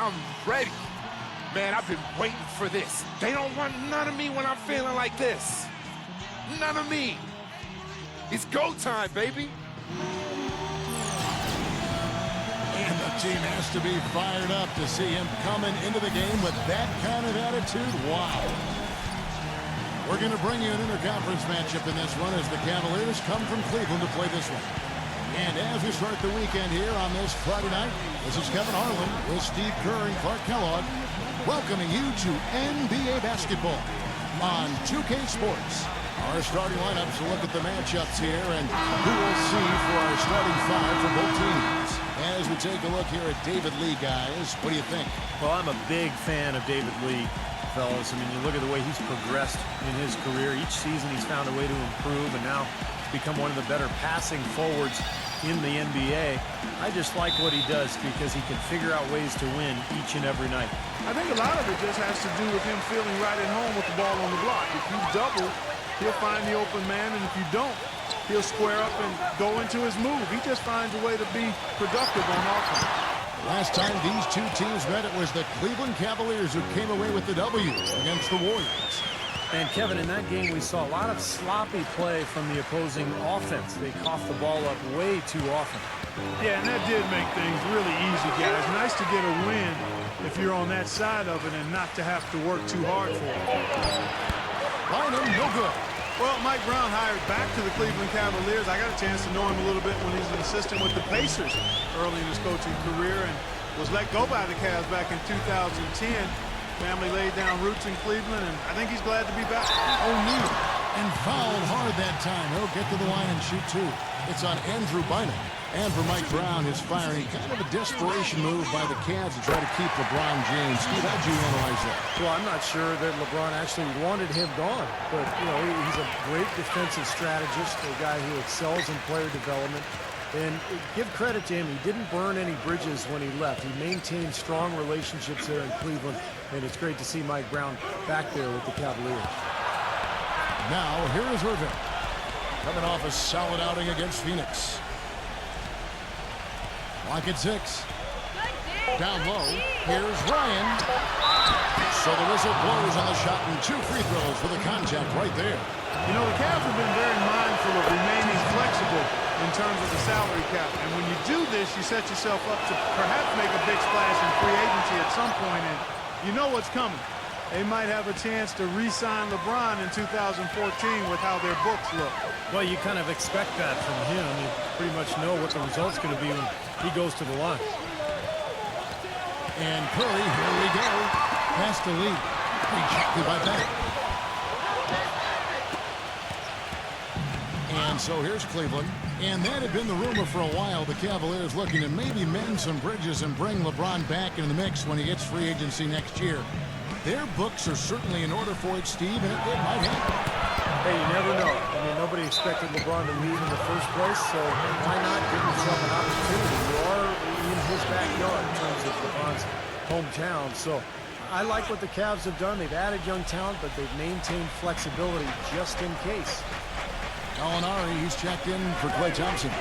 I'm ready. Man, I've been waiting for this. They don't want none of me when I'm feeling like this. None of me. It's go time, baby. And the team has to be fired up to see him coming into the game with that kind of attitude. Wow. We're going to bring you an interconference matchup in this one as the Cavaliers come from Cleveland to play this one. And as we start the weekend here on this Friday night, this is Kevin Harlan with Steve Kerr and Clark Kellogg, welcoming you to NBA basketball on 2K Sports. Our starting lineups will look at the matchups here and who we'll see for our starting five for both teams. As we take a look here at David Lee, guys, what do you think? Well, I'm a big fan of David Lee, fellas. I mean, you look at the way he's progressed in his career. Each season he's found a way to improve, and now he's become one of the better passing forwards in the NBA. I just like what he does because he can figure out ways to win each and every night. I think a lot of it just has to do with him feeling right at home with the ball on the block. If you double, he'll find the open man, and if you don't, he'll square up and go into his move. He just finds a way to be productive on offense. Last time these two teams met, it was the Cleveland Cavaliers who came away with the W against the Warriors. And Kevin, in that game, we saw a lot of sloppy play from the opposing offense. They coughed the ball up way too often. Yeah, and that did make things really easy, guys. Nice to get a win if you're on that side of it and not to have to work too hard for it. Bynum, no good. Well, Mike Brown hired back to the Cleveland Cavaliers. I got a chance to know him a little bit when he was an assistant with the Pacers early in his coaching career and was let go by the Cavs back in 2010. Family laid down roots in Cleveland, and I think he's glad to be back. O'Neal, and fouled hard that time. He'll get to the line and shoot two. It's on Andrew Bynum. And for Mike Brown, his firing, kind of a desperation move by the Cavs to try to keep LeBron James. Steve, how'd you analyze that? Well, I'm not sure that LeBron actually wanted him gone, but, you know, he's a great defensive strategist, a guy who excels in player development. And give credit to him, he didn't burn any bridges when he left. He maintained strong relationships there in Cleveland, and it's great to see Mike Brown back there with the Cavaliers. Now, here is Irvin, coming off a solid outing against Phoenix. Lock at 6. Down low, here's Ryan. So the whistle blows on the shot, and 2 free throws for the contact right there. You know, the Cavs have been very mindful of remaining flexible in terms of the salary cap. And when you do this, you set yourself up to perhaps make a big splash in free agency at some point, and you know what's coming. They might have a chance to re-sign LeBron in 2014 with how their books look. Well, you kind of expect that from him. You pretty much know what the result's going to be when he goes to the line. And Curry, here we go. Pass to Lee. Rejected by Bennett. And so here's Cleveland. And that had been the rumor for a while. The Cavaliers looking to maybe mend some bridges and bring LeBron back into the mix when he gets free agency next year. Their books are certainly in order for it, Steve, and it might happen. Hey, you never know. I mean, nobody expected LeBron to leave in the first place, so why not give himself an opportunity? You are in his backyard in terms of LeBron's hometown, so I like what the Cavs have done. They've added young talent, but they've maintained flexibility just in case. Gallinari, he's checked in for Klay Thompson.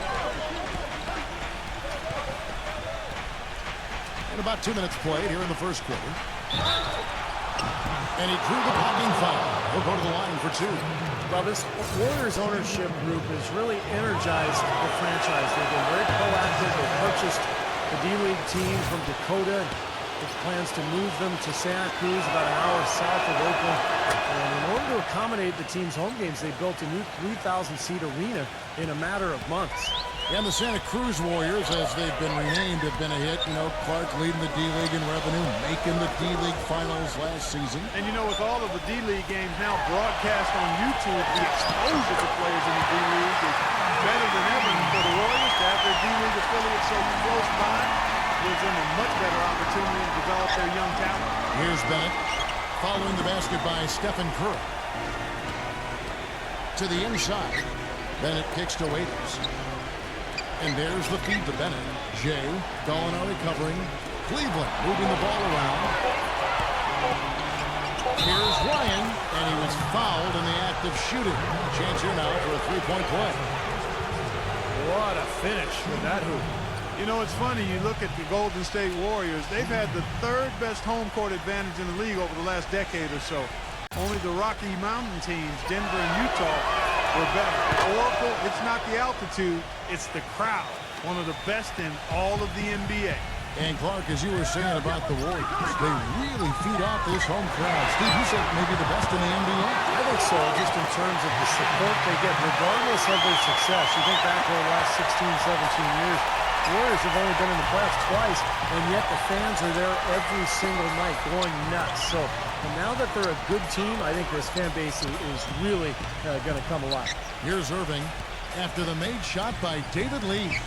And about 2 minutes played here in the first quarter. And he drew the blocking foul. He'll go to the line for 2. Well, this Warriors ownership group has really energized the franchise. They've been very proactive. They've purchased the D-League team from Dakota with plans to move them to Santa Cruz, about an hour south of Oakland. And in order to accommodate the team's home games, they built a new 3,000-seat arena in a matter of months. And the Santa Cruz Warriors, as they've been renamed, have been a hit. You know, Clark leading the D-League in revenue, making the D-League finals last season. And you know, with all of the D-League games now broadcast on YouTube, the exposure to players in the D-League is better than ever. And for the Warriors to have their D-League affiliate so close by gives them a much better opportunity to develop their young talent. Here's Bennett, following the basket by Stephen Curry. To the inside, Bennett kicks to Waiters. And there's the feed to Bennett. Jay, Gallinari covering. Cleveland moving the ball around. Here's Ryan, and he was fouled in the act of shooting. Chance here now for a three-point play. What a finish with that hoop. You know, it's funny. You look at the Golden State Warriors. They've had the third best home court advantage in the league over the last decade or so. Only the Rocky Mountain teams, Denver and Utah, were better. At Oracle, it's not the altitude, it's the crowd. One of the best in all of the NBA. And Clark, as you were saying about the Warriors, they really feed off this home crowd. Steve, you said maybe the best in the NBA. I think so, just in terms of the support they get, regardless of their success. You think back over the last 16, 17 years, the Warriors have only been in the playoffs twice, and yet the fans are there every single night going nuts. So now that they're a good team, I think this fan base is really going to come alive. Here's Irving after the made shot by David Lee.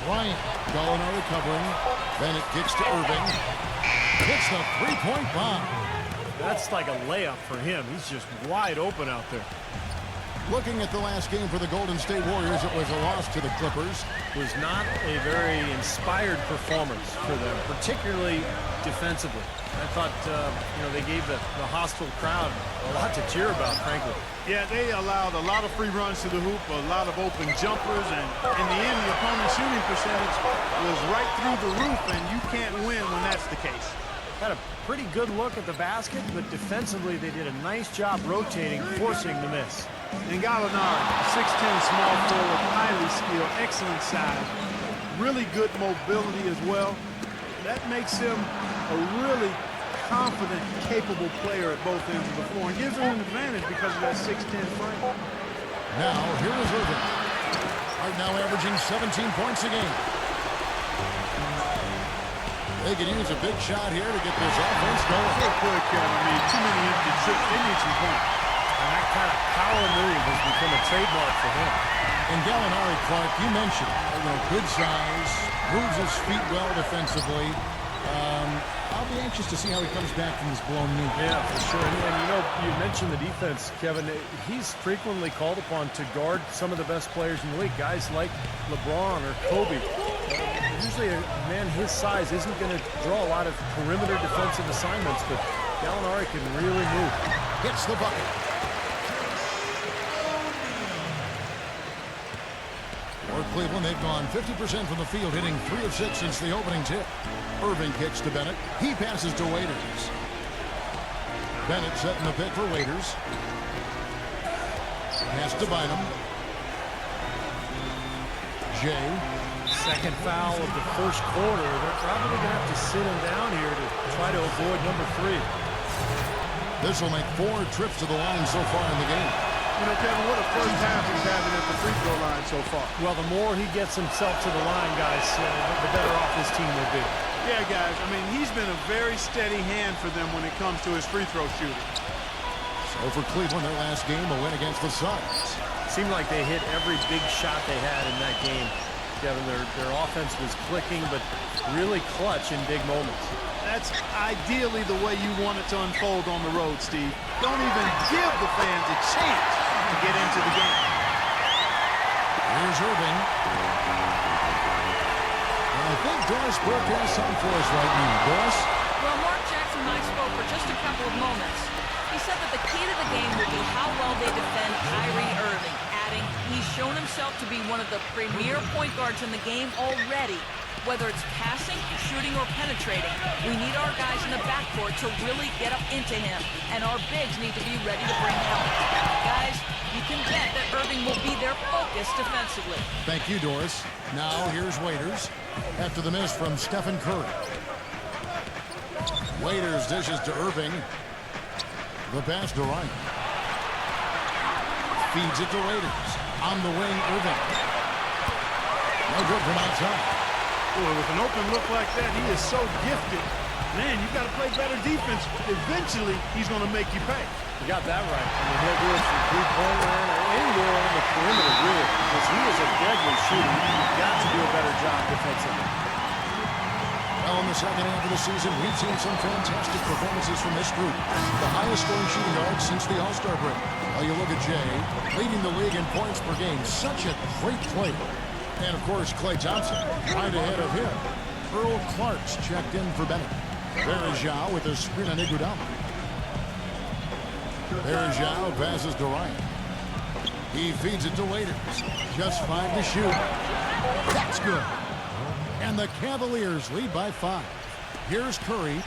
Bryant, Gallinari covering. Bennett kicks to Irving. Hits the three-point bomb. That's like a layup for him. He's just wide open out there. Looking at the last game for the Golden State Warriors, it was a loss to the Clippers. It was not a very inspired performance for them, particularly defensively. I thought, they gave the hostile crowd a lot to cheer about, frankly. Yeah, they allowed a lot of free runs to the hoop, a lot of open jumpers, and in the end, the opponent's shooting percentage was right through the roof, and you can't win when that's the case. Had a pretty good look at the basket, but defensively they did a nice job rotating, forcing the miss. And Gallinari, 6'10", small forward, highly skilled, excellent size, really good mobility as well. That makes him a really confident, capable player at both ends of the floor and gives him an advantage because of that 6'10" frame. Now, here is Irving. Right now averaging 17 points a game. They could use a big shot here to get this offense going. Real quick, too many empty trips. They need some points. And that kind of power move has become a trademark for him. And Gallinari, Clark, you mentioned, good size, moves his feet well defensively. I'll be anxious to see how he comes back from this blown knee. Yeah, for sure. And you mentioned the defense, Kevin. He's frequently called upon to guard some of the best players in the league, guys like LeBron or Kobe. Usually a man his size isn't going to draw a lot of perimeter defensive assignments, but Gallinari can really move. Hits the bucket. For Cleveland, they've gone 50% from the field, hitting 3 of 6 since the opening tip. Irving kicks to Bennett. He passes to Waiters. Bennett setting the pick for Waiters. Pass to Bynum. Jay. Second foul of the first quarter. They're probably going to have to sit him down here to try to avoid number 3. This will make 4 trips to the line so far in the game. Kevin, what a first half he's having at the free throw line so far. Well, the more he gets himself to the line, guys, the better off his team will be. Yeah, guys, he's been a very steady hand for them when it comes to his free throw shooting. So for Cleveland, their last game, a win against the Suns. Seemed like they hit every big shot they had in that game. Kevin, their offense was clicking, but really clutch in big moments. That's ideally the way you want it to unfold on the road, Steve. Don't even give the fans a chance to get into the game. Here's Irving. I think Doris Burke has something for us right now. Doris? Well, Mark Jackson and I spoke for just a couple of moments. He said that the key to the game will be how well they defend Kyrie Irving, adding he's shown himself to be one of the premier point guards in the game already. Whether it's passing, shooting, or penetrating, we need our guys in the backcourt to really get up into him, and our bigs need to be ready to bring help. Guys, you can bet that Irving will be their focus defensively. Thank you, Doris. Now here's Waiters after the miss from Stephen Curry. Waiters dishes to Irving. The pass to Ryan. Feeds it to Waiters. On the wing, Irving. No good from outside. Boy, with an open look like that, he is so gifted. Man, you got to play better defense. Eventually, he's going to make you pay. You got that right. He'll do it from three-point line or anywhere on the perimeter, really, because he is a deadly shooter. You've got to do a better job defensively. Well, in the second half of the season, we've seen some fantastic performances from this group. The highest scoring shooting guard since the All-Star break. Well, you look at Jay, leading the league in points per game. Such a great player. And, of course, Klay Thompson right ahead of him. Earl Clark's checked in for Bennett. Berejao with a screen on Iguodala. Berejao passes to Ryan. He feeds it to Waiters. Just 5 to shoot. That's good. And the Cavaliers lead by 5. Here's Curry.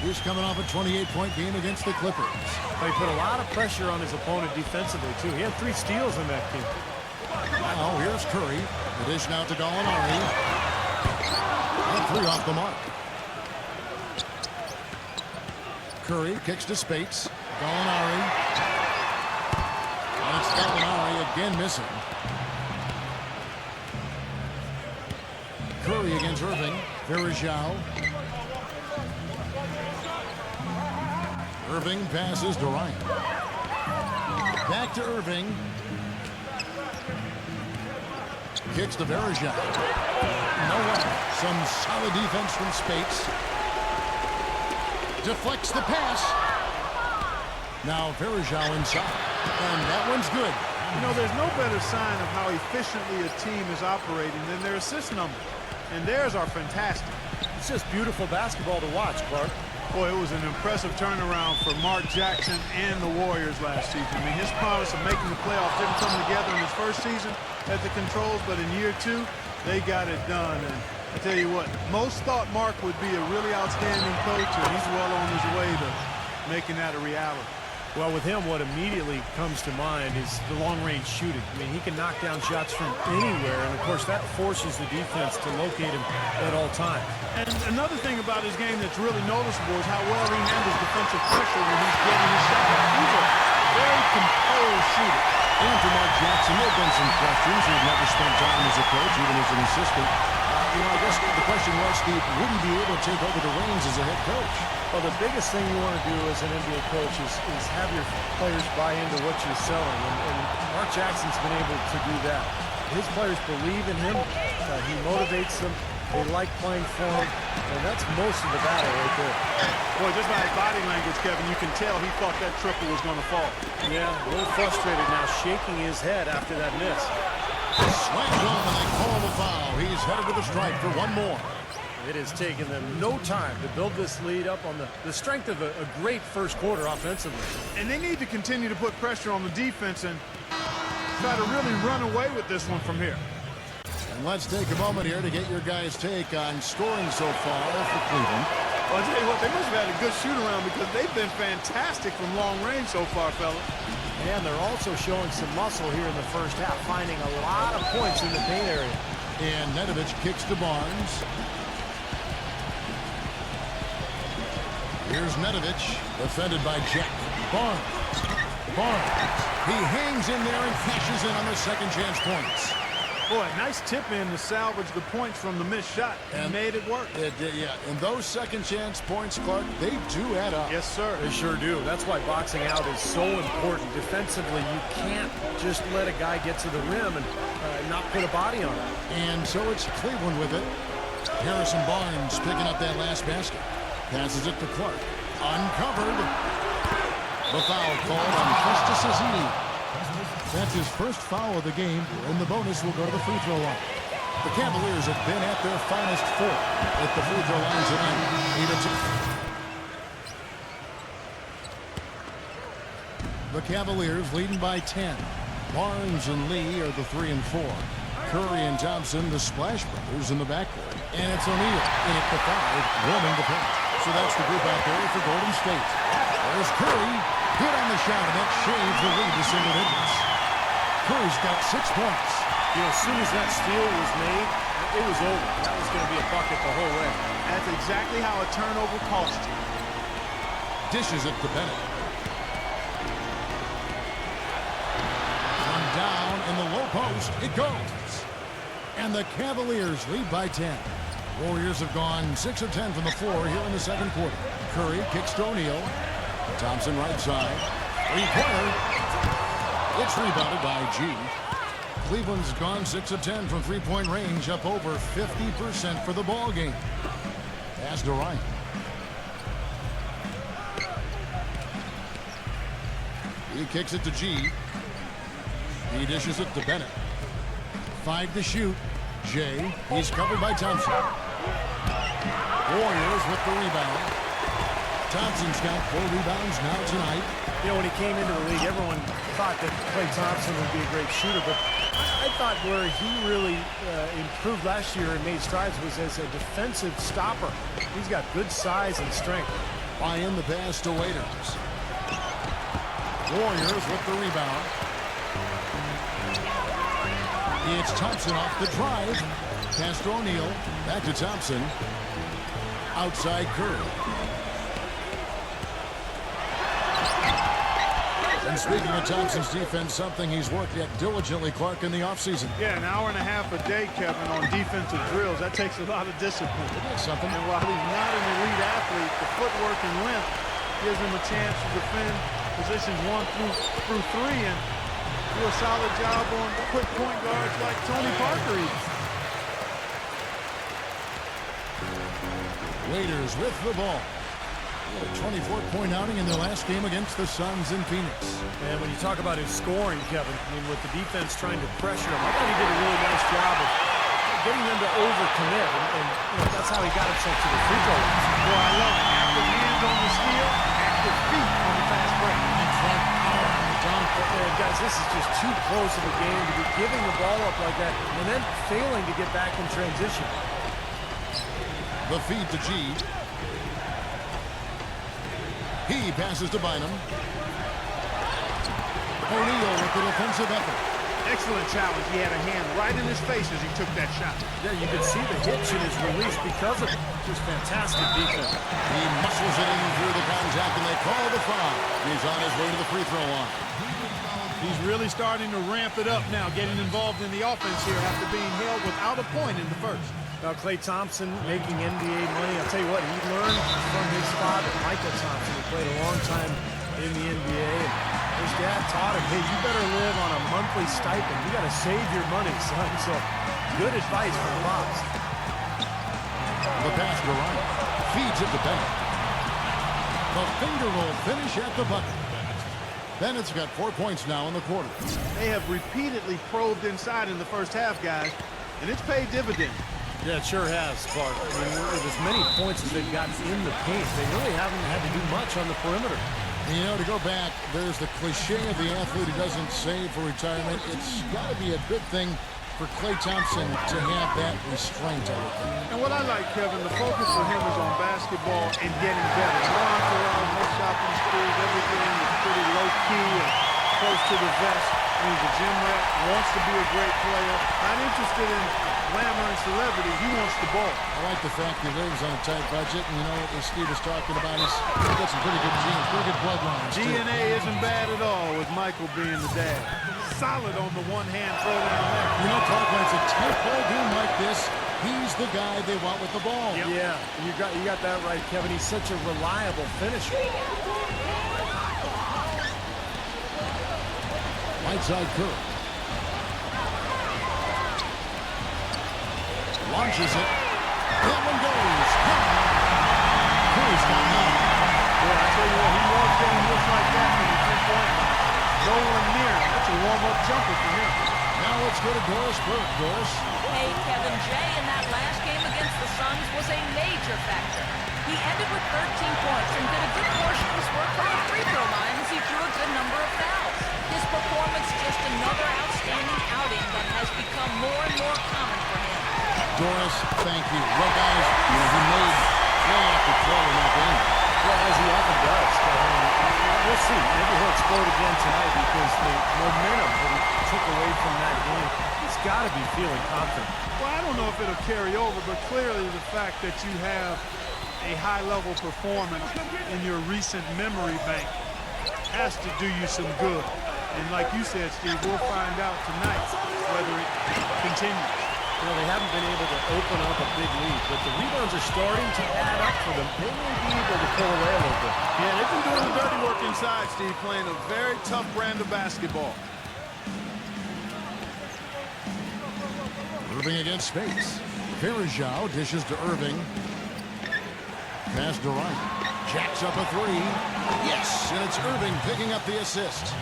He's coming off a 28-point game against the Clippers. He put a lot of pressure on his opponent defensively, too. He had 3 steals in that game. Now here's Curry. The dish now to Gallinari. And 3 off the mark. Curry kicks to Spates. Gallinari. And it's Gallinari again missing. Curry against Irving. Verajao. Irving passes to Ryan. Back to Irving. Kicks to Verajao. No one. Some solid defense from Spates. Deflects the pass. Now Verajao inside. And that one's good. You know, there's no better sign of how efficiently a team is operating than their assist numbers. And theirs are fantastic. It's just beautiful basketball to watch, Clark. Boy, it was an impressive turnaround for Mark Jackson and the Warriors last season. I mean, his promise of making the playoffs didn't come together in his first season at the Controls, but in year 2, they got it done. And I tell you what, most thought Mark would be a really outstanding coach, and he's well on his way to making that a reality. Well, with him, what immediately comes to mind is the long-range shooting. I mean, he can knock down shots from anywhere, and of course, that forces the defense to locate him at all times. And another thing about his game that's really noticeable is how well he handles defensive pressure when he's getting his shot off. He's a very composed shooter. And for Mark Jackson, there have been some questions. He's never spent time as a coach, even as an assistant. I guess the question was, Steve, would he be able to take over the reins as a head coach? Well, the biggest thing you want to do as an NBA coach is have your players buy into what you're selling, and Mark Jackson's been able to do that. His players believe in him. He motivates them. They like playing for him, and that's most of the battle right there. Boy, just by his body language, Kevin, you can tell he thought that triple was going to fall. Yeah, a little frustrated now, shaking his head after that miss. Slammed on, and they call the foul. He's headed to the stripe for one more. It has taken them no time to build this lead up on the strength of a great first quarter offensively. And they need to continue to put pressure on the defense and try to really run away with this one from here. And let's take a moment here to get your guys' take on scoring so far for Cleveland. Well, I'll tell you what, they must have had a good shoot-around because they've been fantastic from long range so far, fellas. And they're also showing some muscle here in the first half, finding a lot of points in the paint area. And Nedovic kicks to Barnes. Here's Nedovic, defended by Jack. Barnes. He hangs in there and cashes in on the second chance points. Boy, nice tip in to salvage the points from the missed shot. And made it work. Yeah, and those second chance points, Clark, they do add up. Yes, sir. They sure do. That's why boxing out is so important. Defensively, you can't just let a guy get to the rim and not put a body on it. And so it's Cleveland with it. Harrison Barnes picking up that last basket. Passes it to Clark. Uncovered. The foul called on Festus Ezeli. That's his first foul of the game, and the bonus will go to the free throw line. The Cavaliers have been at their finest 4 at the free throw line tonight. 8-2. The Cavaliers leading by 10. Barnes and Lee are the 3 and 4. Curry and Thompson, the Splash Brothers, in the backcourt. And it's O'Neal in at the 5, warming the paint. So that's the group out there for Golden State. There's Curry. Good on the shot, and that shaves the lead to single digits. Curry's got 6 points. You know, as soon as that steal was made, it was over. That was going to be a bucket the whole way. That's exactly how a turnover costs you. Dishes it to Bennett. One down in the low post. It goes. And the Cavaliers lead by 10. Warriors have gone 6 of 10 from the floor here in the second quarter. Curry kicks to O'Neal. Thompson right side. Three-pointer. It's rebounded by G. Cleveland's gone 6 of 10 from three-point range, up over 50% for the ball game. Pass to Ryan. He kicks it to G. He dishes it to Bennett. 5 to shoot. Jay. He's covered by Thompson. Warriors with the rebound. Thompson's got 4 rebounds now tonight. You know, when he came into the league, everyone thought that Klay Thompson would be a great shooter, but I thought where he really improved last year and made strides was as a defensive stopper. He's got good size and strength. Buying the pass to Waiters. Warriors with the rebound. It's Thompson off the drive. Pass to O'Neal. Back to Thompson. Outside Curry. And speaking of Thompson's defense, something he's worked at diligently, Clark, in the offseason. Yeah, an hour and a half a day, Kevin, on defensive drills. That takes a lot of discipline. It is something. And while he's not an elite athlete, the footwork and length gives him a chance to defend positions 1 through 3 and do a solid job on quick point guards like Tony Parker even. Waiters with the ball. A 24-point outing in their last game against the Suns in Phoenix. And when you talk about his scoring, Kevin, I mean, with the defense trying to pressure him, I thought he did a really nice job of getting them to overcommit, and you know, that's how he got himself to the free throw line. Boy, I love it. Active hands on the steal, active feet on the fast break. In front, power on the dunk. And guys, this is just too close of a game to be giving the ball up like that and then failing to get back in transition. The feed to G. He passes to Bynum. O'Neal with the defensive effort. Excellent challenge. He had a hand right in his face as he took that shot. Yeah, you can see the hitch in his release because of it. Just fantastic defense. He muscles it in through the contact, and they call the foul. He's on his way to the free throw line. He's really starting to ramp it up now, getting involved in the offense here after being held without a point in the first. Now, Klay Thompson making NBA money. I'll tell you what, he learned from his father, Michael Thompson, who played a long time in the NBA. And his dad taught him, hey, you better live on a monthly stipend. You got to save your money, son. So, good advice from Pops. The pass to Ryan. Feeds it to Bennett. The finger roll finish at the bucket. Bennett's got 4 points now in the quarter. They have repeatedly probed inside in the first half, guys, and it's paid dividends. Yeah, it sure has, Clark. I mean, with as many points as they've gotten in the paint, they really haven't had to do much on the perimeter. You know, to go back, there's the cliche of the athlete who doesn't save for retirement. It's got to be a good thing for Klay Thompson to have that restraint on it. And what I like, Kevin, the focus for him is on basketball and getting better. No entourage, no shopping sprees, everything is pretty low-key and close to the vest. He's a gym rat, wants to be a great player, not interested in glamour and celebrity. He wants the ball. I like the fact he lives on a tight budget, and you know, as Steve was talking about, he's got some pretty good genes, pretty good bloodlines. DNA isn't bad at all with Michael being the dad. Solid on the one-hand throw down there. You know, Clark, when it's a tight ball game like this, he's the guy they want with the ball. Yep. Yeah, you got that right, Kevin. He's such a reliable finisher. Right side Curry. Launches it. That one goes. Curry's got none. Boy, I tell you what, he loves getting looks like that from the three-point line. No one near him. That's a warm-up jumper for him. Now let's go to Doris Burke. Doris. Hey, Kevin, Jay in that last game against the Suns was a major factor. He ended with 13 points and did a good portion of his work from the free throw line as he drew a good number of fouls. His performance just another outstanding outing that has become more and more common for him. Doris, thank you. Well, guys, you know, he made play after play in that game. Well, as he often does. We'll see. Maybe he'll explode again tonight because the momentum that he took away from that game, he's got to be feeling confident. Well, I don't know if it'll carry over, but clearly the fact that you have a high-level performance in your recent memory bank has to do you some good. And like you said, Steve, we'll find out tonight whether it continues. You know, they haven't been able to open up a big lead, but the rebounds are starting to add up for them. They may be able to pull away a little bit. Yeah, they've been doing the dirty work inside, Steve, playing a very tough brand of basketball. Irving against space. Verajao dishes to Irving. Pass to Ryan. Jacks up a three. Yes, and it's Irving picking up the assist.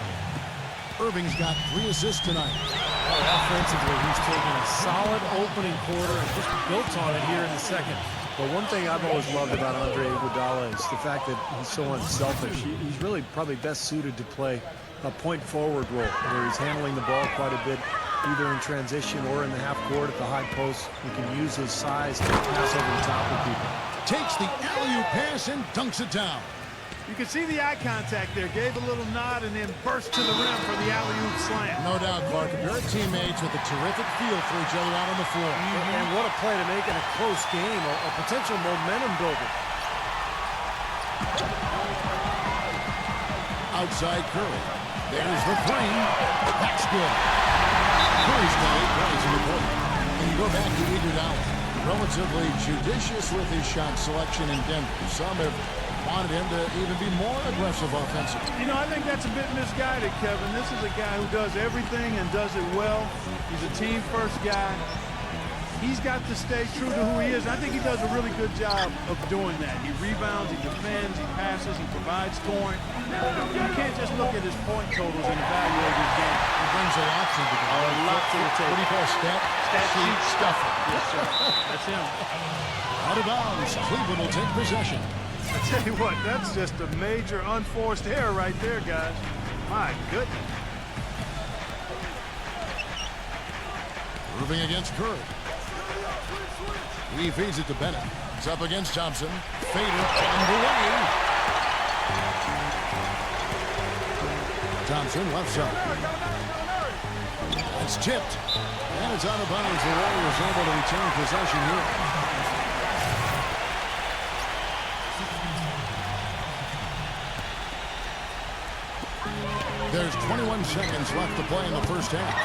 Irving's got 3 assists tonight. Offensively, he's taken a solid opening quarter and just built on it here in the second. But one thing I've always loved about Andre Iguodala is the fact that he's so unselfish. He's really probably best suited to play a point forward role where he's handling the ball quite a bit, either in transition or in the half court at the high post. He can use his size to pass over the top of people. Takes the alley-oop pass and dunks it down. You can see the eye contact there. Gave a little nod and then burst to the rim for the alley-oop slam. No doubt, Clark. Your teammates with a terrific feel for each other out on the floor. And what a play to make in a close game, a potential momentum builder. Outside Curry. There's the three. That's good. Curry's got 8 points in the quarter. And you go back to Iguodala. Relatively judicious with his shot selection in Denver. Some have wanted him to even be more aggressive offensively. You know, I think that's a bit misguided, Kevin. This is a guy who does everything and does it well. He's a team-first guy. He's got to stay true to who he is. I think he does a really good job of doing that. He rebounds, he defends, he passes, he provides scoring. You can't just look at his point totals and evaluate his game. He brings a lot to the game. A lot to the table. What do you call stat sheet stuffer? Yes, sir. That's him. Out of bounds. Cleveland will take possession. I tell you what, that's just a major unforced error right there, guys. My goodness. Irving against Curry. He feeds it to Bennett. It's up against Thompson. Fader underway. Thompson left side. It's tipped. And it's out of bounds. The Warriors able to retain possession here. There's 21 seconds left to play in the first half.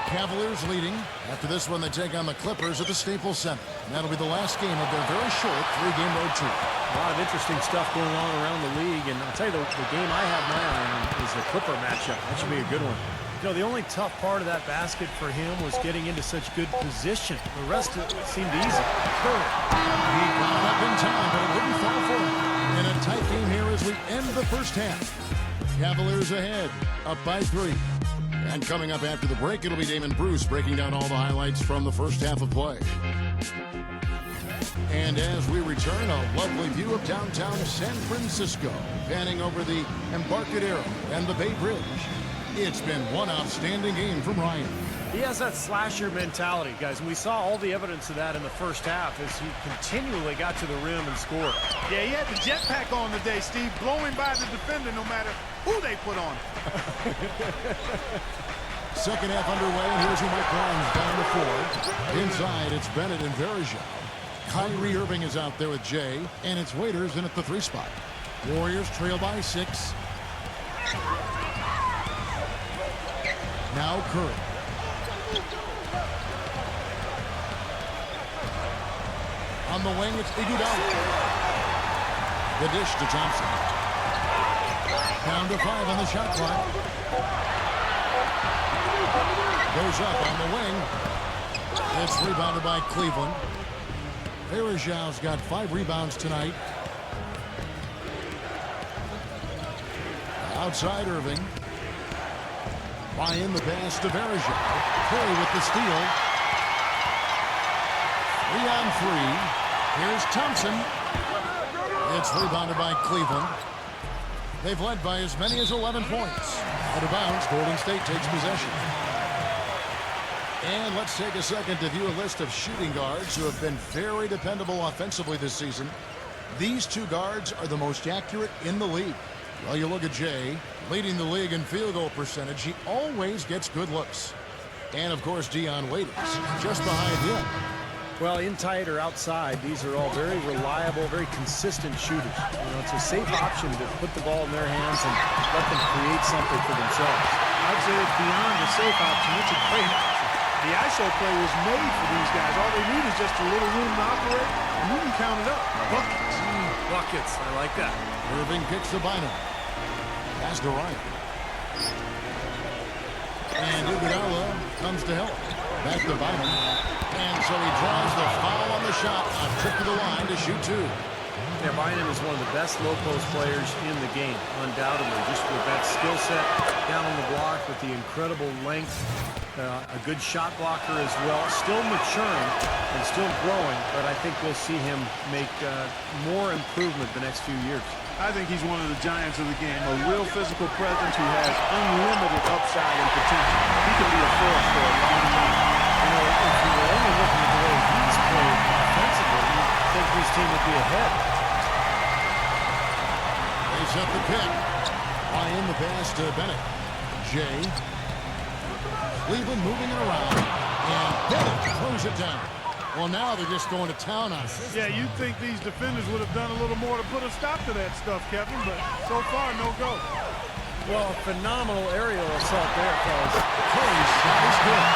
Cavaliers leading. After this one, they take on the Clippers at the Staples Center. And that'll be the last game of their very short 3-game road trip. A lot of interesting stuff going on around the league. And I'll tell you, the game I have my eye on is the Clipper matchup. That should be a good one. You know, the only tough part of that basket for him was getting into such good position. The rest of it seemed easy. Curry. He got up in time, but it wouldn't fall for him. In a tight game here as we end the first half. Cavaliers ahead, up by 3. And coming up after the break, it'll be Damon Bruce breaking down all the highlights from the first half of play. And as we return, a lovely view of downtown San Francisco, panning over the Embarcadero and the Bay Bridge. It's been one outstanding game from Ryan. He has that slasher mentality, guys, and we saw all the evidence of that in the first half as he continually got to the rim and scored. Yeah, he had the jetpack on today, Steve, blowing by the defender no matter who they put on. Second half underway, and here's who Mike Brown's down the floor. Inside, it's Bennett and Verija. Kyrie Irving is out there with Jay, and it's Waiters in at the 3 spot. Warriors trail by 6. Now Curry. On the wing, it's Iguodala. The dish to Thompson. Down to 5 on the shot clock. Goes up on the wing. It's rebounded by Cleveland. Verja's got 5 rebounds tonight. Outside Irving. Ryan the pass to Verja. Curry with the steal. 3 on 3. Here's Thompson. It's rebounded by Cleveland. They've led by as many as 11 points. Out of bounds, Golden State takes possession. And let's take a second to view a list of shooting guards who have been very dependable offensively this season. These 2 guards are the most accurate in the league. Well, you look at Jay, leading the league in field goal percentage. He always gets good looks. And, of course, Dion Waiters just behind him. Well, in tight or outside, these are all very reliable, very consistent shooters. You know, it's a safe option to put the ball in their hands and let them create something for themselves. I'd say it's beyond a safe option. It's a great option. The ISO play was made for these guys. All they need is just a little room to operate, and you can count it up. Buckets. Buckets. I like that. Irving kicks the Bynum. Pass to Ryan. And Iguodala comes to help. Back to Bynum. And so he draws the foul on the shot. A trip to the line to shoot 2. Yeah, Bynum is one of the best low-post players in the game, undoubtedly. Just with that skill set down on the block, with the incredible length, a good shot blocker as well. Still maturing and still growing, but I think we'll see him make more improvement the next few years. I think he's one of the giants of the game, a real physical presence who has unlimited upside and potential. He can be a force for a long time. You know, if you were only looking at the way he's played offensively, you'd think his team would be ahead. They set the pick. Ryan the pass to Bennett. Jay. Cleveland moving it around. And Bennett throws it down. Well, now they're just going to town on it. Yeah, you'd think these defenders would have done a little more to put a stop to that stuff, Kevin, but so far, no go. Well, a phenomenal aerial assault there, fellas. Curry's shot is good.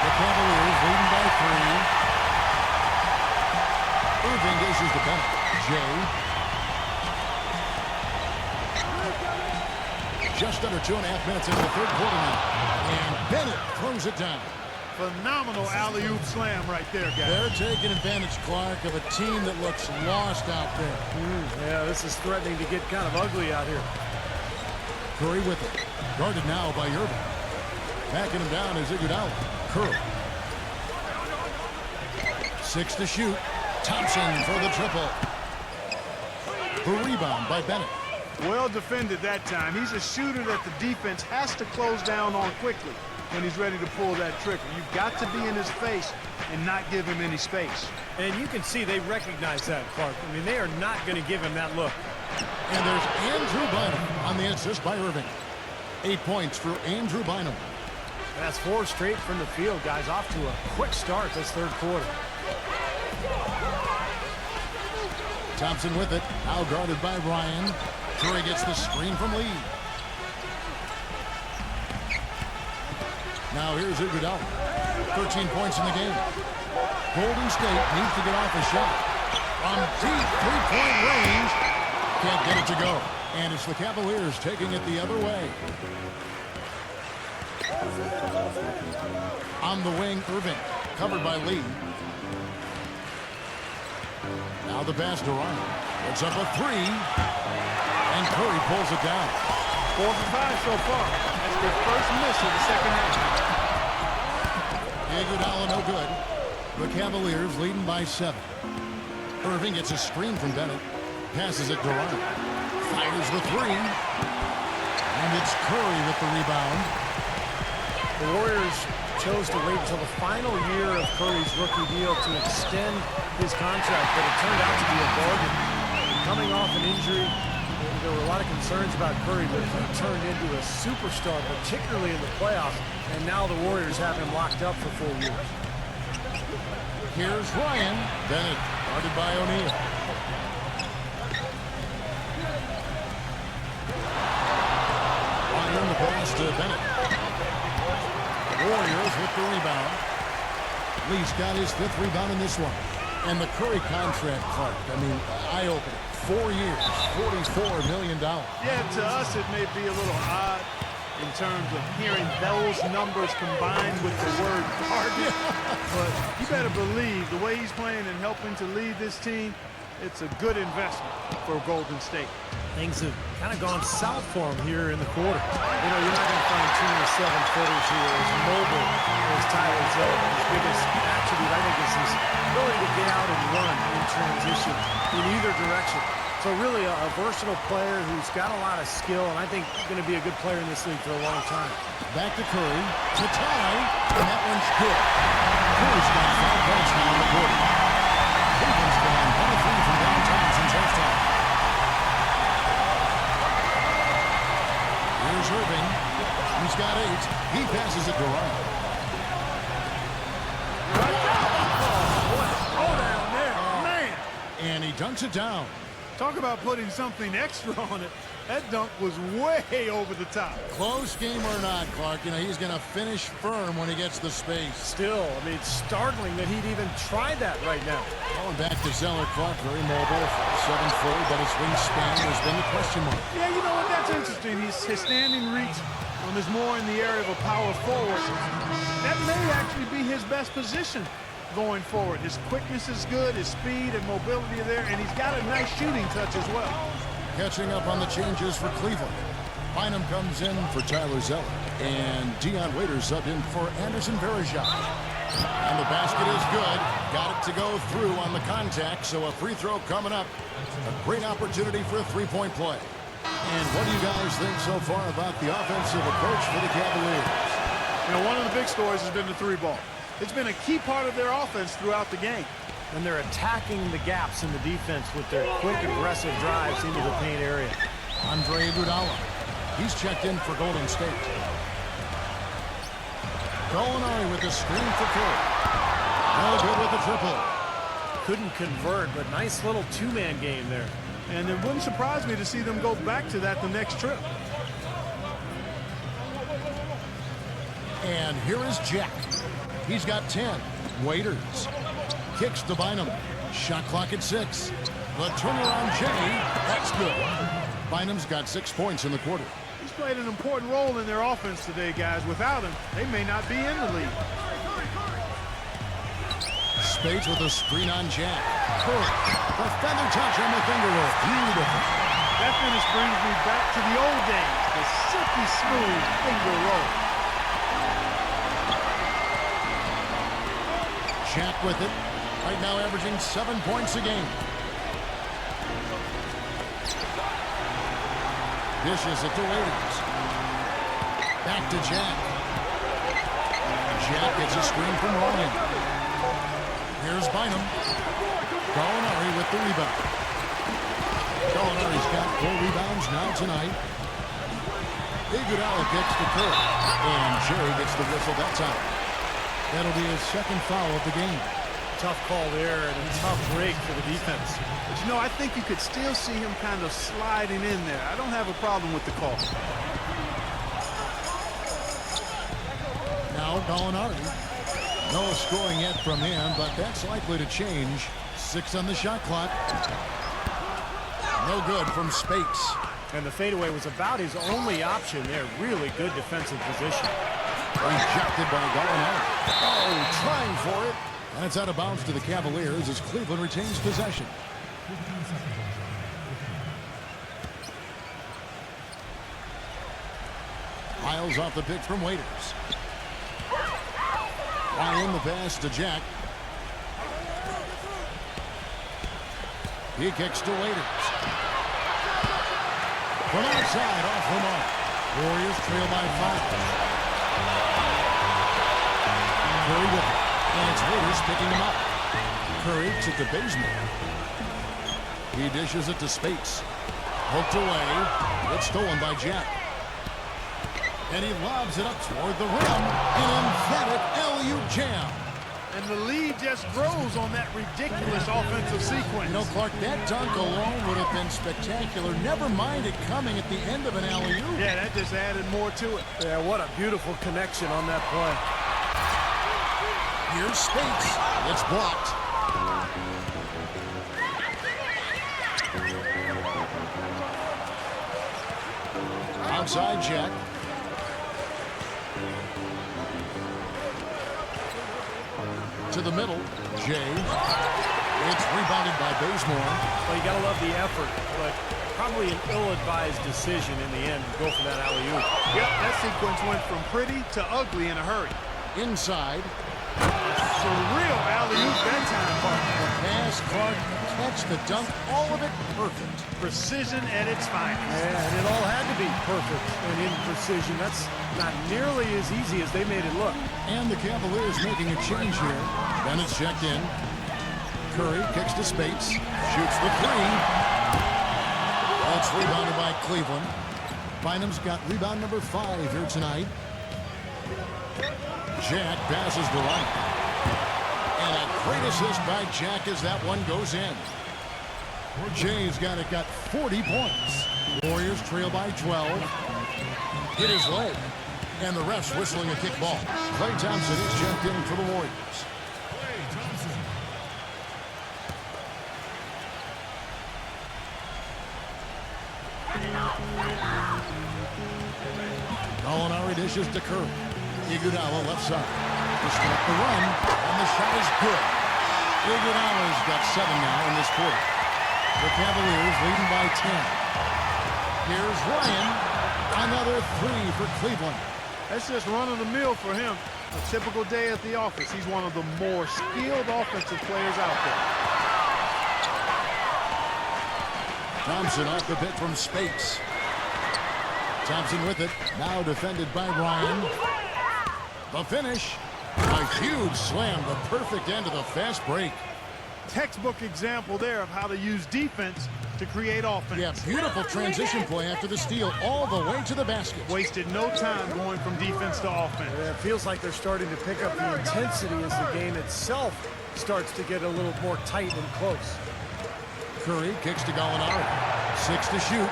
The Cavaliers leading by 3. Irving dishes to Bennett. Jay. Just under 2.5 minutes into the third quarter now. And Bennett throws it down. Phenomenal alley-oop slam right there, guys. They're taking advantage, Clark, of a team that looks lost out there. Yeah, this is threatening to get kind of ugly out here. Curry with it. Guarded now by Irving. Backing him down is Iguodala. Curry. 6 to shoot. Thompson for the triple. The rebound by Bennett. Well defended that time. He's a shooter that the defense has to close down on quickly when he's ready to pull that trigger. You've got to be in his face and not give him any space. And you can see they recognize that, Clark. I mean, they are not going to give him that look. And there's Andrew Bynum on the assist by Irving. 8 points for Andrew Bynum. That's 4 straight from the field, guys. Off to a quick start this third quarter. Thompson with it. Now guarded by Ryan. Curry gets the screen from Lee. Now here's Iguodala. 13 points in the game. Golden State needs to get off a shot. From deep three-point range. Can't get it to go. And it's the Cavaliers taking it the other way. On the wing, Irving. Covered by Lee. Now the pass to Ryan. Puts up a 3. And Curry pulls it down. 4 for 5 so far. That's their first miss of the second half. Iguodala no good. The Cavaliers leading by 7. Irving gets a screen from Bennett. Passes it to Ryan. Fires the 3. And it's Curry with the rebound. The Warriors chose to wait until the final year of Curry's rookie deal to extend his contract, but it turned out to be a bargain. Coming off an injury, there were a lot of concerns about Curry, but he turned into a superstar, particularly in the playoffs, and now the Warriors have him locked up for 4 years. Here's Ryan. Bennett guarded by O'Neal. Ryan the pass to Bennett. Warriors with the rebound. Lee's got his 5th rebound in this one. And the Curry contract, Clark, I mean, eye-opening. 4 years, $44 million. Yeah, to us it may be a little odd in terms of hearing those numbers combined with the word target. But you better believe the way he's playing and helping to lead this team, it's a good investment for Golden State. Things have kind of gone south for him here in the quarter. You know, you're not going to find too many 7-footers who are as mobile as Tyler Zeller. His biggest attribute, I think, is his ability to get out and run in transition in either direction. So really a versatile player who's got a lot of skill, and I think going to be a good player in this league for a long time. Back to Curry, to tie, and that one's good. Curry's got 5 points now in the quarter. Cleveland's gone 1 of 3 from downtown since halftime. Here's Irving. He's got 8. He passes it to Ryan. Oh, down there, man! And he dunks it down. Talk about putting something extra on it. That dunk was way over the top. Close game or not, Clark, you know, he's going to finish firm when he gets the space. Still, I mean, it's startling that he'd even try that right now. Going back to Zeller, Clark, very mobile, 7'4", but his wingspan has been the question mark. Yeah, you know what? That's interesting. His standing reach is more in the area of a power forward. That may actually be his best position going forward. His quickness is good, his speed and mobility are there, and he's got a nice shooting touch as well. Catching up on the changes for Cleveland. Bynum comes in for Tyler Zeller, and Dion Waiters subbed in for Anderson Varejao. And the basket is good. Got it to go through on the contact, so a free throw coming up. A great opportunity for a three-point play. And what do you guys think so far about the offensive approach for the Cavaliers? You know, one of the big stories has been the three ball. It's been a key part of their offense throughout the game. And they're attacking the gaps in the defense with their quick, aggressive drives into the paint area. Andre Iguodala. He's checked in for Golden State. Gallinari with the screen for Curry. No good with the triple. Couldn't convert, but nice little two-man game there. And it wouldn't surprise me to see them go back to that the next trip. And here is Jack. He's got 10. Waiters. Kicks to Bynum. Shot clock at 6. The turnaround Jay. That's good. Bynum's got 6 points in the quarter. He's played an important role in their offense today, guys. Without him, they may not be in the league. Spades with a screen on Jack. Curry. The feather touch on the finger roll. Beautiful. That finish brings me back to the old days. The silky smooth finger roll. Jack with it. Right now averaging 7 points a game. Dishes it to Waiters. Back to Jack. Jack gets a screen from Ryan. Here's Bynum. Gallinari with the rebound. Gallinari's got 4 rebounds now tonight. Iguodala kicks to Curry. And Jerry gets the whistle that time. That'll be his second foul of the game. Tough call there and a tough break for the defense. But you know, I think you could still see him kind of sliding in there. I don't have a problem with the call. Now Gallinari. No scoring yet from him, but that's likely to change. 6 on the shot clock. No good from Spates. And the fadeaway was about his only option there. Really good defensive position. Rejected by Gallinari. Oh, trying for it. That's out of bounds to the Cavaliers as Cleveland retains possession. Miles off the pitch from Waiters. Ryan the pass to Jack. He kicks to Waiters. From outside, off the mark. Warriors trail by 5. Curry with it. And it's Waiters picking him up. Curry to the basement. He dishes it to Spates. Hooked away. It's stolen by Jack. And he lobs it up toward the rim. An emphatic LU jam. And the lead just grows on that ridiculous offensive sequence. You know, Clark, that dunk alone would have been spectacular. Never mind it coming at the end of an alley-oop. Yeah, that just added more to it. Yeah, what a beautiful connection on that play. Here's Spates. It's blocked. Outside Jack. To the middle, Jay. It's rebounded by Bazemore. Well, you got to love the effort, but probably an ill-advised decision in the end to go for that alley-oop. Yep, that sequence went from pretty to ugly in a hurry. Inside. Surreal alley-oop that time, partner. Pass, Clark, catch the dunk, all of it perfect. Precision at its finest. Yeah, and it all had to be perfect and in precision. That's not nearly as easy as they made it look. And the Cavaliers making a change here. Bennett's checked in. Curry kicks to Spates. Shoots the 3. That's rebounded by Cleveland. Bynum's got rebound number 5 here tonight. Jack passes the line. And a great assist by Jack as that one goes in. Jay's got 40 points. Warriors trail by 12. Hit his leg. And the ref's whistling a kick ball. Klay Thompson is checked in for the Warriors. Gallinari dishes to Curry. Iguodala left side. to start the run, and the shot is good. Iguodala's got 7 now in this quarter. The Cavaliers leading by 10. Here's Ryan. Another 3 for Cleveland. That's just run-of-the-mill for him. A typical day at the office. He's one of the more skilled offensive players out there. Thompson off the pick from Spates. Thompson with it. Now defended by Ryan. The finish. A huge slam. The perfect end of the fast break. Textbook example there of how to use defense to create offense. Yeah, beautiful transition play after the steal all the way to the basket. Wasted no time going from defense to offense. Yeah, it feels like they're starting to pick up the intensity as the game itself starts to get a little more tight and close. Curry kicks to Gallinari. 6 to shoot.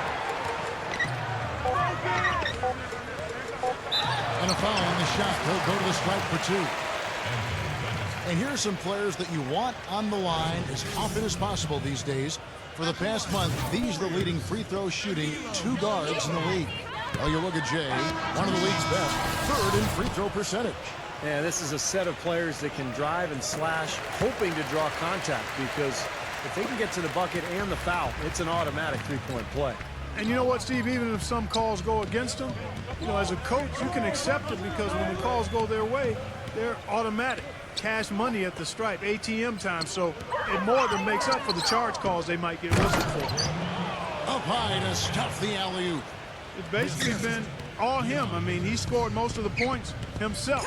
And a foul on the shot. He'll go to the stripe for 2. And here are some players that you want on the line as often as possible these days. For the past month, these are the leading free throw shooting 2 guards in the league. Well, you look at Jay, one of the league's best, 3rd in free throw percentage. Yeah, this is a set of players that can drive and slash, hoping to draw contact, because if they can get to the bucket and the foul, it's an automatic three-point play. And you know what, Steve? Even if some calls go against them, you know, as a coach, you can accept it because when the calls go their way, they're automatic. Cash money at the stripe, ATM time, so it more than makes up for the charge calls they might get whistled for. Up high to stuff the alley-oop. It's basically been all him. I mean, he scored most of the points himself.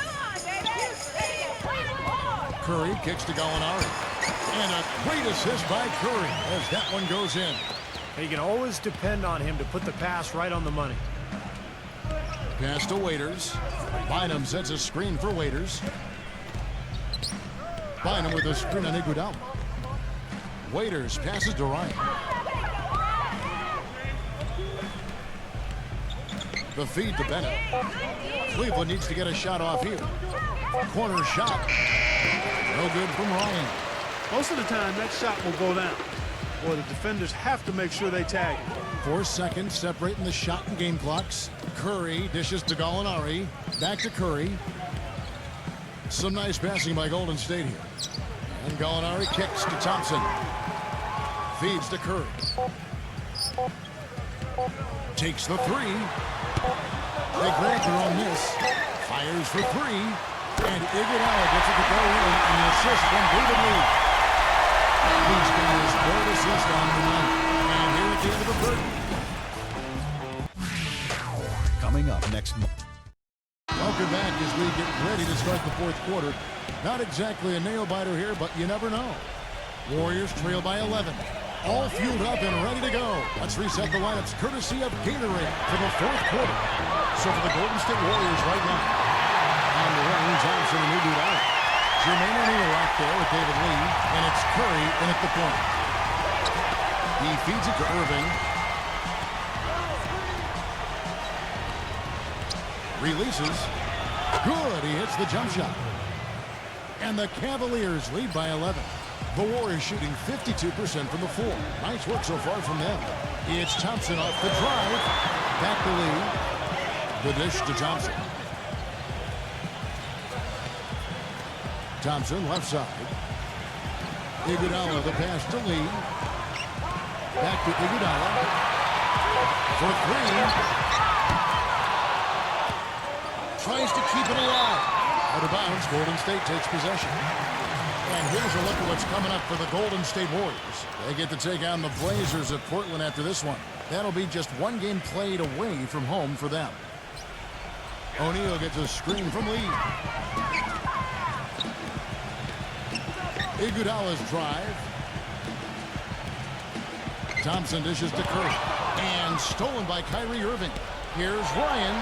Curry kicks to Gallinari. And a great assist by Curry as that one goes in. And you can always depend on him to put the pass right on the money. Pass to Waiters. Bynum sets a screen for Waiters. Bynum with a screen on Iguodala. Waiters passes to Ryan. The feed to Bennett. Cleveland needs to get a shot off here. Corner shot. No good from Ryan. Most of the time, that shot will go down. Boy, the defenders have to make sure they tag it. 4 seconds separating the shot and game clocks. Curry dishes to Gallinari. Back to Curry. Some nice passing by Golden State here. And Gallinari kicks to Thompson. Feeds to Curry. Takes the 3. They grab their own miss. Fires for 3. And Iguodala gets it to go in. And the assist from David Lee. He's got his 3rd assist on the night. And here at the end of the third. Coming up next month. Welcome back as we get ready to start the 4th quarter. Not exactly a nail-biter here, but you never know. Warriors trail by 11. All fueled up and ready to go. Let's reset the lineups courtesy of Gatorade for the 4th quarter. So for the Golden State Warriors right now, on the wing, Johnson and Iguodala. Jermaine O'Neal out there with David Lee, and it's Curry in at the point. He feeds it to Irving. Releases. Good. He hits the jump shot. And the Cavaliers lead by 11. The Warriors shooting 52% from the floor. Nice work so far from them. It's Thompson off the drive. Back to Lee. The dish to Thompson. Thompson left side. Iguodala the pass to Lee. Back to Iguodala. For 3. Tries to keep it alive. Out of bounds, Golden State takes possession. And here's a look at what's coming up for the Golden State Warriors. They get to take on the Blazers at Portland after this one. That'll be just 1 game played away from home for them. O'Neal gets a screen from Lee. Iguodala's drive. Thompson dishes to Curry. And stolen by Kyrie Irving. Here's Ryan.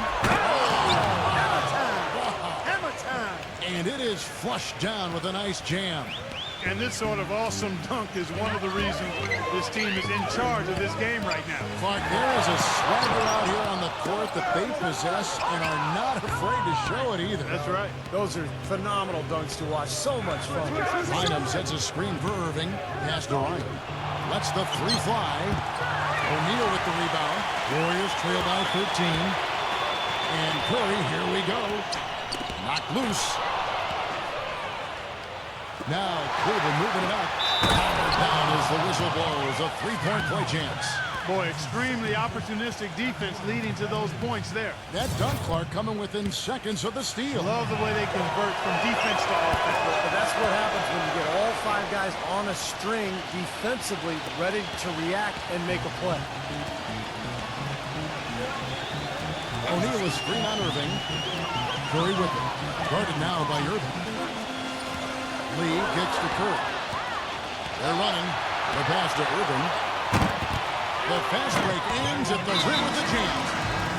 Hammer time! And it is flushed down with a nice jam. And this sort of awesome dunk is one of the reasons this team is in charge of this game right now. Clark, there is a swagger out here on the court that they possess and are not afraid to show it either. That's right. Those are phenomenal dunks to watch. So much fun. Bynum sets a screen for Irving. Pass to Ryan. Lets the 3 fly. O'Neal with the rebound. Warriors trail by 13. And Curry, here we go. Knocked loose. Now Cleveland moving it up. Powered down as the whistle blows. A three-point play chance. Boy, extremely opportunistic defense leading to those points there. That dunk, Clark, coming within seconds of the steal. Love the way they convert from defense to offense. But that's what happens when you get all 5 guys on a string defensively ready to react and make a play. O'Neal is screen on Irving. Curry with it. Guarded now by Irving. Lee kicks to Curry. They're running. The pass to Irving. The fast break ends at the rim with the jam.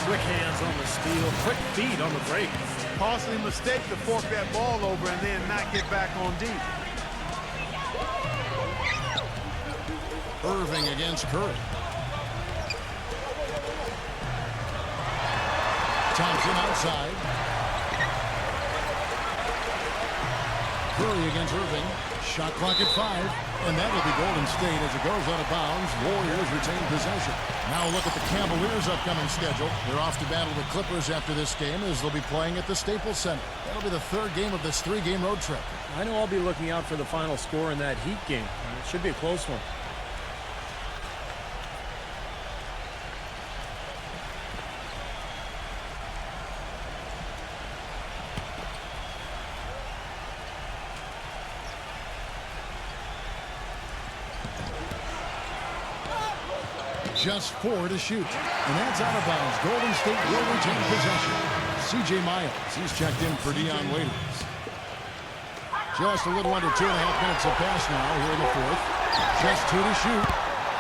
Quick hands on the steal, quick feet on the break. Costly mistake to fork that ball over and then not get back on deep. Irving against Curry. Thompson outside. Curry against Irving. Shot clock at 5. And that'll be Golden State as it goes out of bounds. Warriors retain possession. Now look at the Cavaliers' upcoming schedule. They're off to battle the Clippers after this game as they'll be playing at the Staples Center. That'll be the 3rd game of this 3-game road trip. I know I'll be looking out for the final score in that Heat game. It should be a close one. Just 4 to shoot. And that's out of bounds. Golden State will retain possession. C.J. Miles, he's checked in for Dion Waiters. Just a little under 2.5 minutes have passed now here in the 4th. Just 2 to shoot.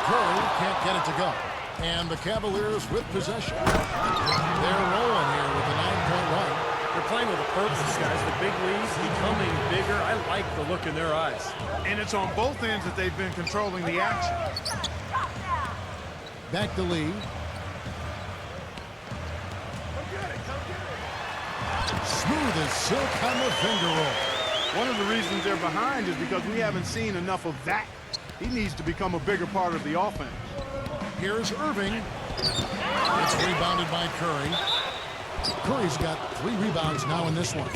Curry can't get it to go. And the Cavaliers with possession. They're rolling here with a 9-point run. They're playing with a purpose, guys. The big leagues becoming bigger. I like the look in their eyes. And it's on both ends that they've been controlling the action. Back to Lee. Smooth as silk on the finger roll. One of the reasons they're behind is because we haven't seen enough of that. He needs to become a bigger part of the offense. Here's Irving. It's rebounded by Curry. Curry's got 3 rebounds now in this one.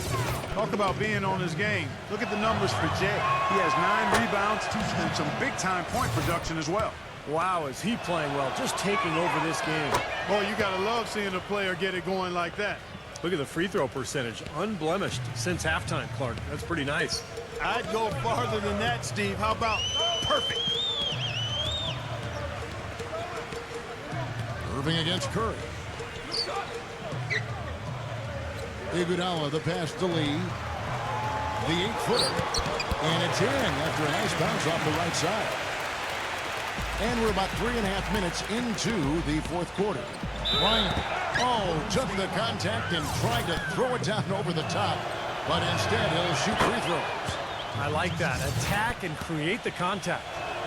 Talk about being on his game. Look at the numbers for Jay. He has 9 rebounds and some big-time point production as well. Wow, is he playing well, just taking over this game. Boy, you gotta love seeing a player get it going like that. Look at the free throw percentage, unblemished since halftime, Clark. That's pretty nice. I'd go farther than that, Steve. How about perfect? Irving against Curry. Iguodala, the pass to Lee. The 8-footer. And it's in after a nice bounce off the right side. And we're about 3.5 minutes into the 4th quarter. Bryant, took the contact and tried to throw it down over the top. But instead, he'll shoot free throws. I like that. Attack and create the contact.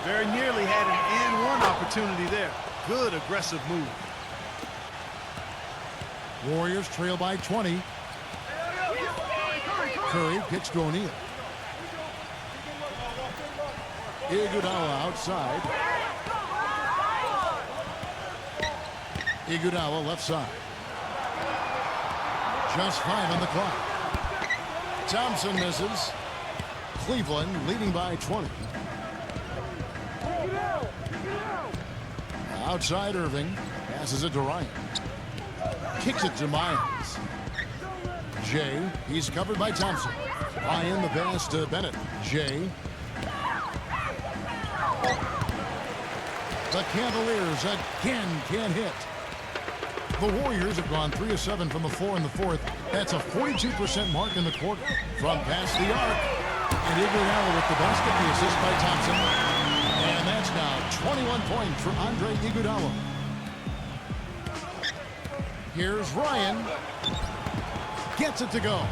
Very nearly had an and 1 opportunity there. Good aggressive move. Warriors trail by 20. Curry kicks to O'Neal. Iguodala outside. Iguodala left side. Just 5 on the clock. Thompson misses. Cleveland leading by 20. Outside Irving. Passes it to Ryan. Kicks it to Miles. Jay. He's covered by Thompson. Ryan the pass to Bennett. Jay. The Cavaliers again can't hit. The Warriors have gone 3 of 7 from the floor in the 4th. That's a 42% mark in the quarter. From past the arc. And Iguodala with the basket, the assist by Thompson. And that's now 21 points for Andre Iguodala. Here's Ryan. Gets it to go.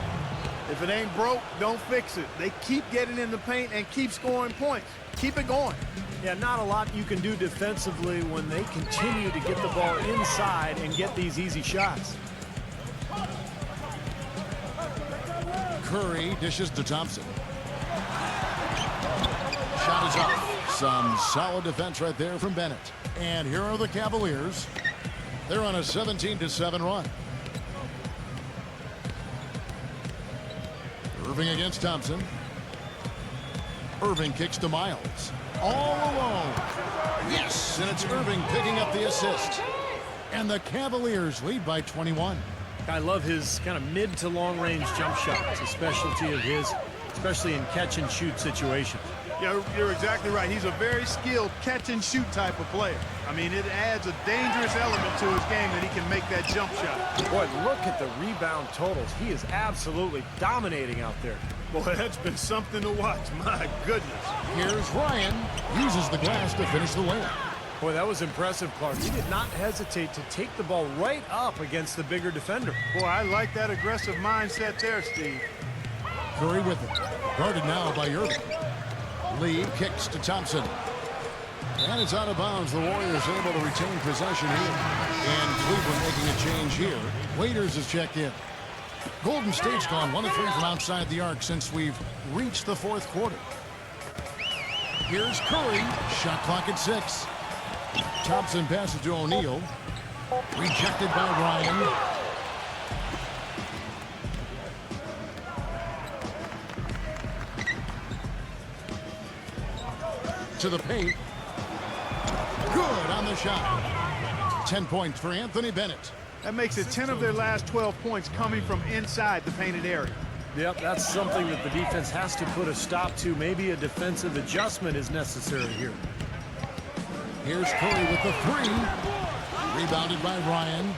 If it ain't broke, don't fix it. They keep getting in the paint and keep scoring points. Keep it going. Yeah, not a lot you can do defensively when they continue to get the ball inside and get these easy shots. Curry dishes to Thompson. Shot is off. Some solid defense right there from Bennett. And here are the Cavaliers. They're on a 17-7 run. Irving against Thompson. Irving kicks to Miles. All alone. Yes, and it's Irving picking up the assist. And the Cavaliers lead by 21. I love his kind of mid to long range jump shot. It's a specialty of his, especially in catch and shoot situations. Yeah, you're exactly right. He's a very skilled catch-and-shoot type of player. I mean, it adds a dangerous element to his game that he can make that jump shot. Boy, look at the rebound totals. He is absolutely dominating out there. Boy, that's been something to watch. My goodness. Here's Ryan. Uses the glass to finish the layup. Boy, that was impressive, Clark. He did not hesitate to take the ball right up against the bigger defender. Boy, I like that aggressive mindset there, Steve. Curry with it. Guarded now by Irving. Lee kicks to Thompson. And it's out of bounds. The Warriors able to retain possession here. And Cleveland making a change here. Waiters has checked in. Golden State's gone 1 of 3 from outside the arc since we've reached the fourth quarter. Here's Curry. Shot clock at 6. Thompson passes to O'Neal. Rejected by Ryan. To the paint. Good on the shot. 10 points for Anthony Bennett. That makes it 10 of their last 12 points coming from inside the painted area. Yep, that's something that the defense has to put a stop to. Maybe a defensive adjustment is necessary here. Here's Curry with the 3. Rebounded by Ryan.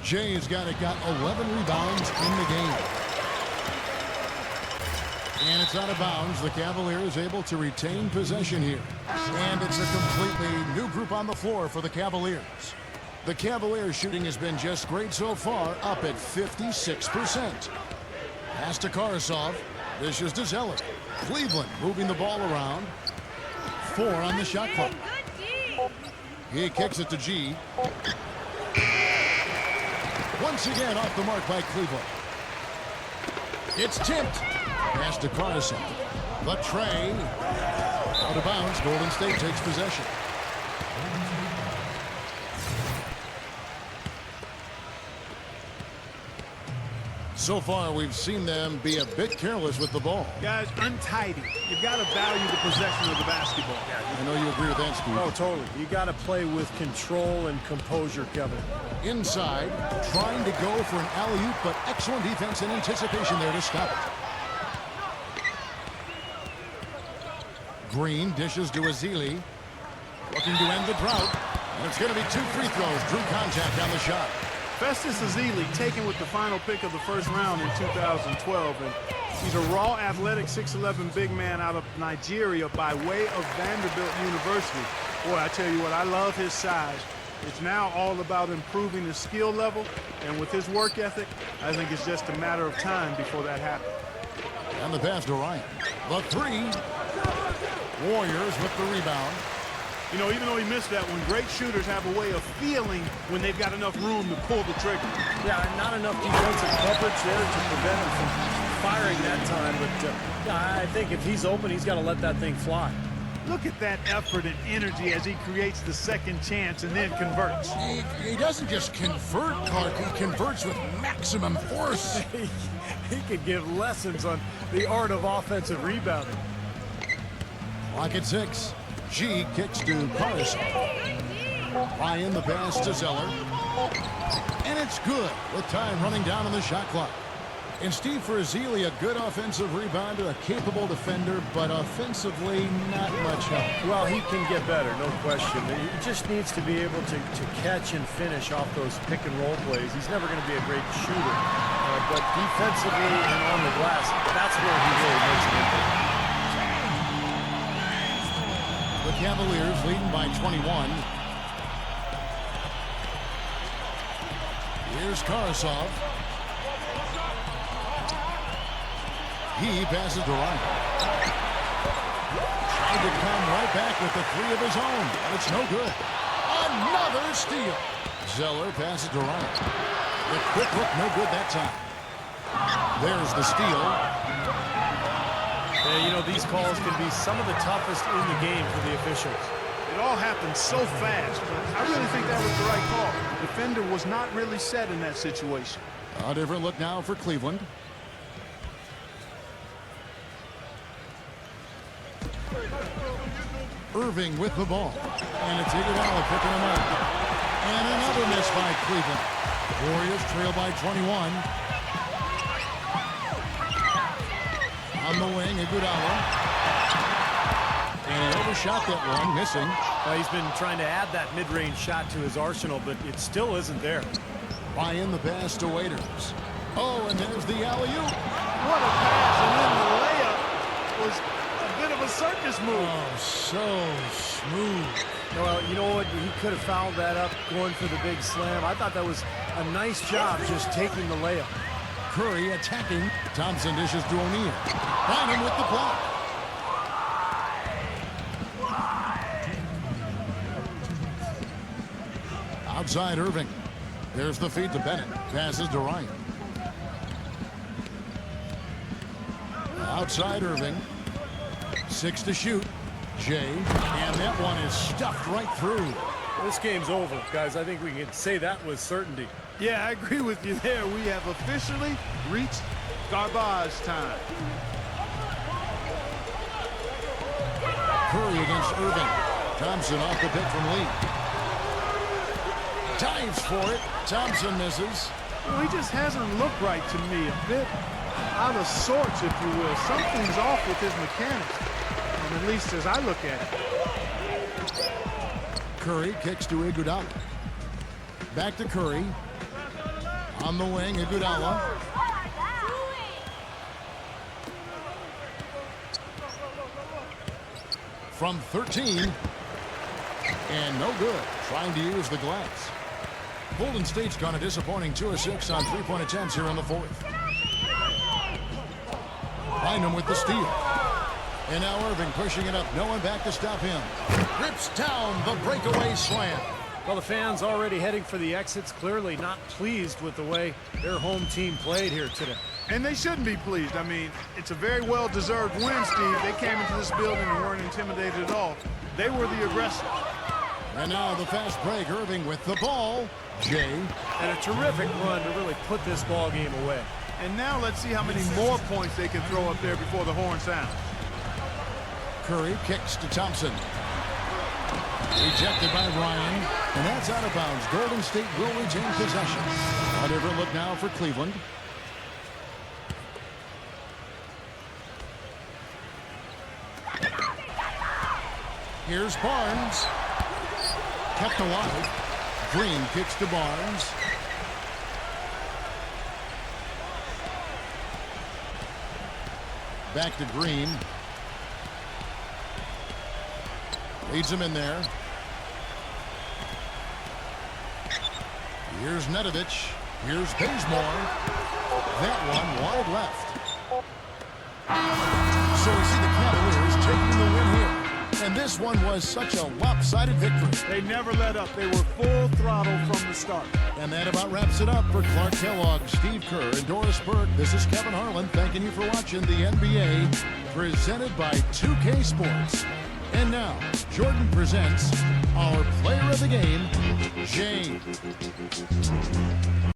Jay's got 11 rebounds in the game. And it's out of bounds. The Cavaliers able to retain possession here. And it's a completely new group on the floor for the Cavaliers. The Cavaliers shooting has been just great so far, up at 56%. Pass to Karasov. Dishes to Zeller. Cleveland moving the ball around. 4 on the shot clock. He kicks it to G. Once again off the mark by Cleveland. It's tipped. Pass to Karasov. The tray. Out of bounds. Golden State takes possession. So far, we've seen them be a bit careless with the ball. Guys, untidy. You've got to value the possession of the basketball. I know you agree with that, Steve. Oh, totally. You got to play with control and composure, Kevin. Inside, trying to go for an alley-oop, but excellent defense and anticipation there to stop it. Green dishes to Azili. Looking to end the drought. And it's going to be 2 free throws. Drew contact on the shot. Festus Ezeli taken with the final pick of the first round in 2012. And he's a raw, athletic, 6'11" big man out of Nigeria by way of Vanderbilt University. Boy, I tell you what, I love his size. It's now all about improving his skill level. And with his work ethic, I think it's just a matter of time before that happens. And the pass to Ryan. The 3. Warriors with the rebound. You know, even though he missed that one, great shooters have a way of feeling when they've got enough room to pull the trigger. Yeah, not enough defensive coverage there to prevent him from firing that time. But I think if he's open, he's got to let that thing fly. Look at that effort and energy as he creates the second chance and then converts. He doesn't just convert, Clark. He converts with maximum force. He could give lessons on the art of offensive rebounding. Clock at 6. G kicks to Karasov. Ryan the pass to Zeller. And it's good with time running down on the shot clock. And Steve, for Ezeli, a good offensive rebounder, a capable defender, but offensively not much help. Well, he can get better, no question. He just needs to be able to catch and finish off those pick and roll plays. He's never going to be a great shooter, but defensively and on the glass, that's where he really makes an impact. The Cavaliers leading by 21. Here's Karasov. He passes to Ryan. Trying to come right back with the 3 of his own, but it's no good. Another steal. Zeller passes to Ryan. The quick look, no good that time. There's the steal. Yeah, you know, these calls can be some of the toughest in the game for the officials. It all happened so fast, but I really think that was the right call. The defender was not really set in that situation. A different look now for Cleveland. Irving with the ball. And it's Iguodala picking him up. And another miss by Cleveland. Warriors trail by 21. On the wing, Iguodala. And he overshot that one, missing. He's been trying to add that mid-range shot to his arsenal, but it still isn't there. Buying the pass to Waiters. Oh, and there's the alley-oop. What a pass, and then the layup was a bit of a circus move. Oh, so smooth. Well, you know what? He could have fouled that up going for the big slam. I thought that was a nice job just taking the layup. Curry attacking. Thompson dishes to O'Neal. Find him with the block. Outside Irving. There's the feed to Bennett. Passes to Ryan. Outside Irving. 6 to shoot. Jay. And that one is stuffed right through. This game's over, guys. I think we can say that with certainty. Yeah, I agree with you there. We have officially reached garbage time. Curry against Irving. Thompson off the pick from Lee. Dives for it. Thompson misses. Well, he just hasn't looked right to me. A bit out of sorts, if you will. Something's off with his mechanics, at least as I look at it. Curry kicks to Iguodala. Back to Curry. On the wing, Iguodala. From 13. And no good. Trying to use the glass. Golden State's gone a disappointing 2 of 6 on three-point attempts here in the fourth. Bynum with the steal. And now Irving pushing it up. No one back to stop him. Rips down the breakaway slam. Well, the fans already heading for the exits, clearly not pleased with the way their home team played here today. And they shouldn't be pleased. I mean, it's a very well-deserved win, Steve. They came into this building and weren't intimidated at all. They were the aggressors. And now the fast break. Irving with the ball. Jay. And a terrific run to really put this ball game away. And now let's see how many more points they can throw up there before the horn sounds. Curry kicks to Thompson. Rejected by Ryan. And that's out of bounds. Golden State will retain possession. A different look now for Cleveland. Here's Barnes. Kept alive. Green kicks to Barnes. Back to Green. Leads him in there. Here's Nedovic. Here's Bazemore. That one wide left. So we see the Cavaliers taking the win here. And this one was such a lopsided victory. They never let up. They were full throttle from the start. And that about wraps it up for Clark Kellogg, Steve Kerr, and Doris Burke. This is Kevin Harlan thanking you for watching the NBA presented by 2K Sports. And now, Jordan presents our player of the game, Jane.